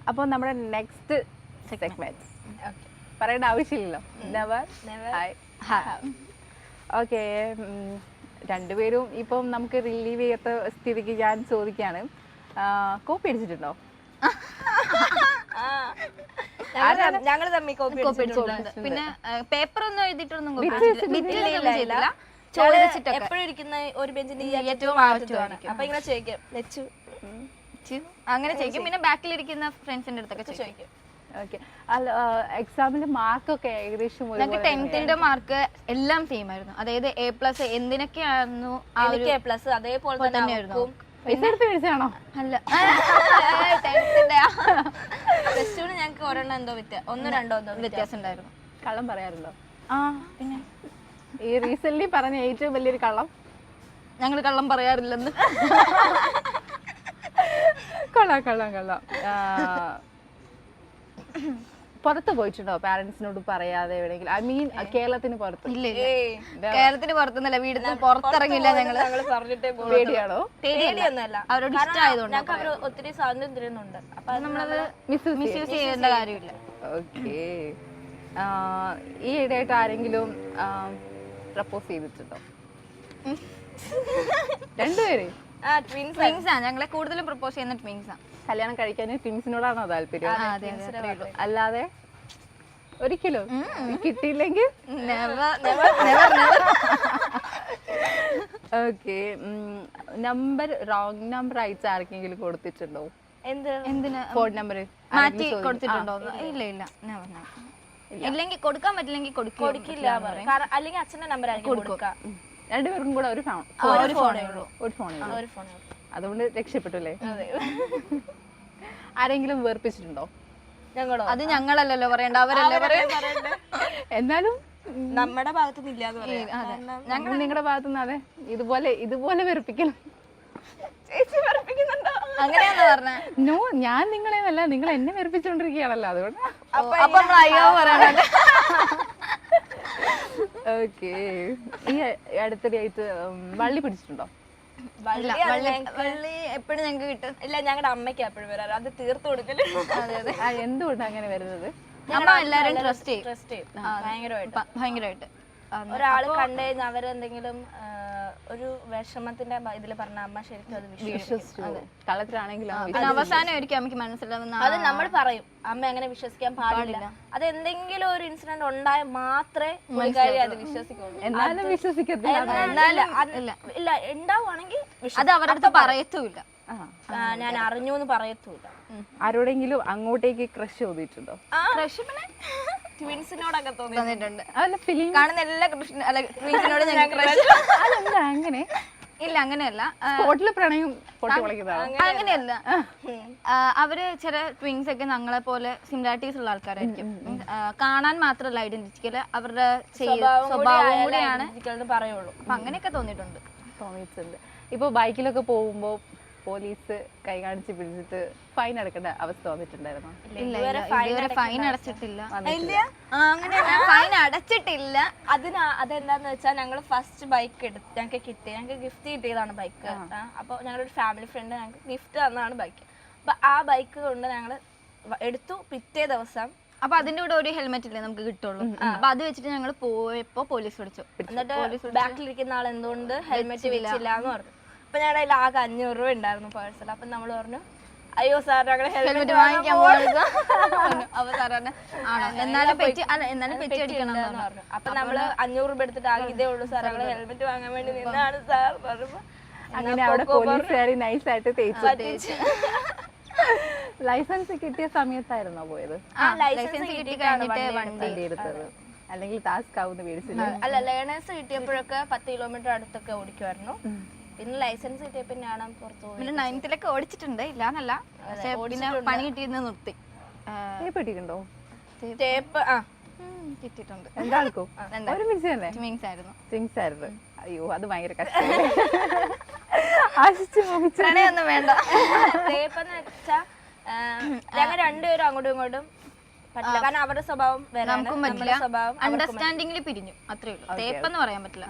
അപ്പോൾ നമ്മുടെ next segment പറയേണ്ട ആവശ്യമില്ലല്ലോ. Never have. ഓക്കെ, രണ്ടുപേരും ഇപ്പം നമുക്ക് റിലീവ് ചെയ്യാത്ത സ്ഥിതിക്ക് ഞാൻ ചോദിക്കുകയാണ്, കോപ്പി അടിച്ചിട്ടുണ്ടോ? ഞങ്ങള് തമ്മിൽ കോപ്പി അടിച്ചിട്ടുണ്ട്. പിന്നെ പേപ്പർ ഒന്നും എഴുതിയിട്ടൊന്നും എപ്പോഴും ഇരിക്കുന്ന ഒരു ബെഞ്ചിന്റെ ഏറ്റവും അപ്പൊ ഇങ്ങനെ ചോദിക്കും ലച്ചു അങ്ങനെ ചോദിക്കും. പിന്നെ ബാക്കിലിരിക്കുന്ന ഫ്രണ്ട്സിന്റെ അടുത്തൊക്കെ ചോദിക്കും. ഓക്കെ, അല്ല എക്സാമിന്റെ മാർക്കൊക്കെ ഏകദേശം ഞങ്ങൾക്ക് 10th മാർക്ക് എല്ലാം സെയിം ആയിരുന്നു. അതായത് A+ എന്തിനൊക്കെയായിരുന്നു എനിക്ക് A+ അതേപോലെ തന്നെ ആയിരുന്നു. പൈസ എടുത്ത് മേടിച്ചാണോ? അല്ല, 10th ഞങ്ങൾക്ക് ഒരെണ്ണം എന്തോ ഒന്നോ രണ്ടോ എന്തോ വ്യത്യാസം ഉണ്ടായിരുന്നു. കള്ളം പറയാറുണ്ടോ? പിന്നെ ഈ റീസെന്റ് പറഞ്ഞ ഏറ്റവും വലിയൊരു കള്ളം? ഞങ്ങൾ കള്ളം പറയാറില്ലെന്ന്. കൊള്ളാം കൊള്ളാം കൊള്ളാം. പുറത്ത് പോയിട്ടുണ്ടോ പാരന്റ്സിനോട് പറയാതെ എവിടെയെങ്കിലും? ഐ മീൻ കേരളത്തിന് പുറത്ത്? ഇല്ല, കേരളത്തിന് പുറത്തുനിന്നല്ല, വീടിന് പുറത്തിറങ്ങില്ല. ഞങ്ങള് പറഞ്ഞിട്ടേ പേടിയാണോ? പേടിയൊന്നുമല്ല, അവരോട് ഇഷ്ടമായതുകൊണ്ട് ഞങ്ങൾക്ക് അവർ ഒത്തിരി സ്വാതന്ത്ര്യം ഉണ്ട്. അപ്പൊ നമ്മളത് മിസ്യൂസ് ചെയ്യേണ്ട കാര്യമില്ല. ഓക്കെ, ഈ ഇടയായിട്ട് ആരെങ്കിലും പ്രപ്പോസ് ചെയ്തിട്ടുണ്ടോ? രണ്ടുപേര് ട്വിൻസാ ഞങ്ങളെ കൂടുതലും പ്രപ്പോസ് ചെയ്യുന്ന ട്വിൻസാ. കല്യാണം കഴിക്കാൻ ട്വിൻസിനോടാണോ താല്പര്യം? അല്ലാതെ ഒരിക്കലും കിട്ടിയില്ലെങ്കിൽ? ഓക്കെ, റോങ് നമ്പർ അയച്ച് ആർക്കെങ്കിലും കൊടുത്തിട്ടുണ്ടോ? എന്തിനാ ഫോൺ നമ്പർ മാറ്റി കൊടുത്തിട്ടുണ്ടോ? ഇല്ല ഇല്ല, ഇല്ലെങ്കിൽ കൊടുക്കാൻ പറ്റില്ലെങ്കിൽ കൊടുക്കില്ല. അല്ലെങ്കിൽ അച്ഛന്റെ നമ്പർ ആയിരിക്കും കൊടുക്കുക. രണ്ടുപേർക്കും കൂടെ ഒരു ഫോണേ ഉള്ളൂ. അതുകൊണ്ട് രക്ഷപ്പെട്ടല്ലേ? ആരെങ്കിലും വേർപ്പിച്ചിട്ടുണ്ടോ? ഞങ്ങളോ? അത് ഞങ്ങളല്ലല്ലോ പറയണ്ട, അവരല്ലേ പറയണ്ടേ. എന്നാലും നമ്മുടെ ഭാഗത്തുനിന്ന് ഇല്ലാന്ന് പറയാം. ഞങ്ങൾ നിങ്ങളുടെ ഭാഗത്തുനിന്ന് അതെ ഇതുപോലെ വെറുപ്പിക്കണം. അങ്ങനെയാണോ പറഞ്ഞ? നോ, ഞാൻ നിങ്ങളെ അല്ല, നിങ്ങൾ എന്നെ വെറുപ്പിച്ചോണ്ടിരിക്കുകയാണല്ലോ, അതുകൊണ്ട്. അപ്പൊ അയ്യോ പറയണ. ഓക്കെ, ഈ അടുത്തിടെയായിട്ട് വള്ളി പിടിച്ചിട്ടുണ്ടോ? വള്ളി എപ്പോഴും ഞങ്ങൾക്ക് കിട്ടും. ഇല്ല, ഞങ്ങളുടെ അമ്മയ്ക്ക് എപ്പോഴും വരാറ്, അത് തീർത്തു കൊടുക്കല്. എന്തുകൊണ്ടാണ് അങ്ങനെ വരുന്നത്? അമ്മ എല്ലാരും ട്രസ്റ്റ് ചെയ്യും ഭയങ്കരമായിട്ട്. ഒരാള് കണ്ടു കഴിഞ്ഞാൽ അവരെന്തെങ്കിലും ഒരു വിഷമത്തിന്റെ ഇതിൽ പറഞ്ഞ അമ്മ ശരിക്കും അത് വിശ്വസിച്ചു. കളത്തിലാണെങ്കിലും അവസാനം ഒരിക്കലും അമ്മയ്ക്ക് മനസ്സിലാവുന്ന അത് നമ്മൾ പറയും, അമ്മ അങ്ങനെ വിശ്വസിക്കാൻ പാടില്ല. അത് എന്തെങ്കിലും ഒരു ഇൻസിഡന്റ് ഉണ്ടായാൽ മാത്രമേ അത് വിശ്വസിക്കുള്ളൂ. എന്നാലും വിശ്വസിക്കത്തില്ല. ഇല്ല, ഉണ്ടാവുകയാണെങ്കിൽ അത് അവരുടെ അടുത്ത് പറയത്തുമില്ല. ഞാൻ അറിഞ്ഞു എന്ന് പറയത്തുമില്ല. ആരോടെങ്കിലും അങ്ങോട്ടേക്ക് ക്രഷ് തോന്നിയിട്ടുണ്ടോ? ക്രഷ് പിന്നെ ട്വിൻസിനോടൊക്കെ തോന്നിയിട്ടുണ്ട്. കാണുന്ന എല്ലാ ട്വിൻസിനോട് അങ്ങനെ ഇല്ല, അങ്ങനെയല്ല. സ്പോട്ടില് പ്രണയം അങ്ങനെയല്ല. അവര് ചില ട്വിൻസ് ഒക്കെ ഞങ്ങളെ പോലെ സിമിലാരിറ്റീസ് ഉള്ള ആൾക്കാരായിരിക്കും. കാണാൻ മാത്രമല്ല ഐഡന്റിറ്റിക്കല്, അവരുടെ സ്വഭാവം കൂടിയാണ് പറയുള്ളൂ. അപ്പൊ അങ്ങനെയൊക്കെ തോന്നിയിട്ടുണ്ട്. ഇപ്പൊ ബൈക്കിലൊക്കെ പോകുമ്പോ പോലീസ് കൈ കാണിച്ച് പിടിച്ചിട്ട് ഫൈൻ അടക്കേണ്ട അവസ്ഥ വന്നിട്ടുണ്ടായിരുന്നു? ഇതുവരെ ഫൈൻ അടച്ചിട്ടില്ല. അങ്ങനെയല്ല, ഫൈൻ അടച്ചിട്ടില്ല. അതെന്താന്ന് വെച്ചാൽ ഞങ്ങൾ ഫസ്റ്റ് ബൈക്ക് എടുത്ത് ഞങ്ങൾക്ക് ഗിഫ്റ്റ് കിട്ടിയതാണ് ബൈക്ക്. അപ്പൊ ഞങ്ങളൊരു ഫാമിലി ഫ്രണ്ട് ഞങ്ങൾക്ക് ഗിഫ്റ്റ് തന്നതാണ് ബൈക്ക്. അപ്പൊ ആ ബൈക്ക് കൊണ്ട് ഞങ്ങൾ എടുത്തു. പിറ്റേ ദിവസം അപ്പൊ അതിന്റെ കൂടെ ഒരു ഹെൽമെറ്റ് ഇല്ലേ നമുക്ക് കിട്ടുള്ളൂ. അപ്പൊ അത് വെച്ചിട്ട് ഞങ്ങൾ പോയപ്പോ പോലീസ് പിടിച്ചു. എന്നിട്ട് ബാക്കിലിരിക്കുന്ന ആൾ എന്തുകൊണ്ട് ഹെൽമെറ്റ് വെച്ചില്ല എന്ന് പറഞ്ഞു. അപ്പൊ ഞങ്ങളുടെ കയ്യിൽ ആകെ 500 രൂപ ഉണ്ടായിരുന്നു പേഴ്സിൽ. അപ്പൊ നമ്മൾ പറഞ്ഞു, അയ്യോ സാർ ഞങ്ങള് ഹെൽമെറ്റ് വാങ്ങിക്കാൻ പോകുന്നത്. അപ്പൊ സാർ പറഞ്ഞു എന്നാലും പെറ്റി അടിക്കണം പറഞ്ഞു. അപ്പൊ നമ്മള് 500 രൂപ എടുത്തിട്ട് ആകെ ഇതേ ഉള്ളൂ സാർ, ഞങ്ങള് ഹെൽമെറ്റ് വാങ്ങാൻ വേണ്ടി നിന്നാണ് സാർ പറഞ്ഞപ്പോ അങ്ങനെ അവിടെ പോലീസുകാരി നൈസായിട്ട് തേച്ചു. ലൈസൻസ് കിട്ടിയ സമയത്തായിരുന്നോ പോയത്? ലൈസൻസ് കിട്ടി കഴിഞ്ഞിട്ട് വണ്ടി എടുത്തത്, അല്ലെങ്കിൽ ടാസ്ക് ആവുന്ന പേടിച്ചില്ല? അല്ല, ലേണേഴ്സ് കിട്ടിയപ്പോഴൊക്കെ 10 കിലോമീറ്റർ അടുത്തൊക്കെ ഓടിക്കുമായിരുന്നു. പിന്നെ ലൈസൻസ് കിട്ടിയപ്പോ ഞാൻ പുറത്തു പോയി. പിന്നെ 9th ഓടിച്ചിട്ടുണ്ട്, ഇല്ലാന്നല്ല. പിന്നെ പണി കിട്ടിയിരുന്ന നിർത്തി. കിട്ടിയിട്ടുണ്ടോ? തേപ്പ് കിട്ടിയിട്ടുണ്ട്. രണ്ടാൾക്കും ഒരുമിച്ച് തന്നെ? ട്വിൻസ് ആയിരുന്നു. ട്വിൻസ് ആയിരുന്നു. അയ്യോ, അത് ഭയങ്കര കഷ്ടം. പ്രണയൊന്നും വേണ്ട. തേപ്പെന്ന് വെച്ചാ ഞങ്ങൾ രണ്ടുപേരും അങ്ങോട്ടും ഇങ്ങോട്ടും പറ്റില്ല. കാരണം അവരുടെ സ്വഭാവം നമുക്കും പറ്റില്ല. അണ്ടർസ്റ്റാൻഡിങ്ങിൽ പിരിഞ്ഞു, അത്രേ ഉള്ളൂ. തേപ്പെന്ന് പറയാൻ പറ്റില്ല.